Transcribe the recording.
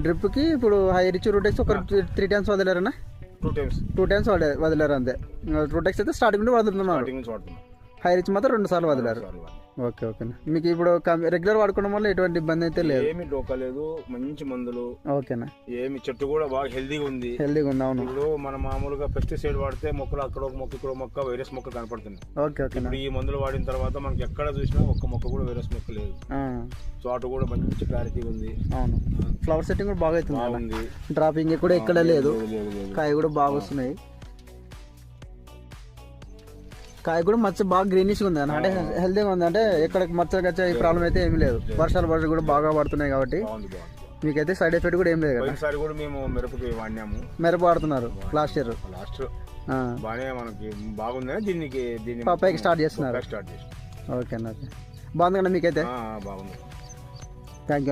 డ్రిప్కి ఇప్పుడు high rich రూటెక్స్ ఒక 3 times వదిలేరన్నా? 2 times వదిలేరు అంతే. రూటెక్స్ అయితే స్టార్టింగ్ నుండి వదులుతున్నారు, హై రిచ్ మాత్రం 2 సార్లు వదిలేరు. ఓకే ఓకేనా. మీకు ఇప్పుడు రెగ్యులర్ వాడుకోవడం వల్ల ఎటువంటి ఇబ్బంది అయితే లేదు? ఏమి డోకలేదు, మంచి మందులు. ఓకేనా. ఏమి చెట్టు కూడా బాగా హెల్దీగా ఉంది. అవును. ఇప్పుడు మనం మామూలుగా పెస్టిసైడ్ వాడితే మొక్కలు అక్కడ ఒక మొక్క ఇక్కడ మొక్క వైరస్ మొక్క కనపడుతుంది. Okay okay. ఇప్పుడు ఈ మందులు వాడిన తర్వాత మనకి ఎక్కడ చూసినా ఒక్క మొక్క కూడా వైరస్ మొక్క లేదు. తోట కూడా మంచి క్లారిటీ ఉంది. అవును. ఫ్లవర్ సెట్టింగ్ కూడా బాగా అవుతుంది, డ్రాపింగ్ కూడా ఎక్కడ లేదు, కాయ కూడా బాగా వస్తున్నాయి. కాయ కూడా మచ్చ బాగా గ్రీనిష్ ఉంది అన్న, అంటే హెల్తీగా ఉంది, అంటే ఎక్కడ మచ్చ గచ్చ ఈ ప్రాబ్లం అయితే ఏమి లేదు. వర్షాలు కూడా బాగా పడుతున్నాయి కాబట్టి మీకైతే సైడ్ ఎఫెక్ట్ కూడా ఏం లేదు కదా. ఒకసారి కూడా మేము మిరపకి వాడినాము. మిరప వాడుతున్నారు లాస్ట్ ఇయర్ బాగానే మనకి బాగుందని దీన్ని పప్పాయికి స్టార్ట్ చేస్తున్నారు. ఓకే అన్న, ఓకే. బాగుంది కదా మీకైతే? బాగుంది. Thank you.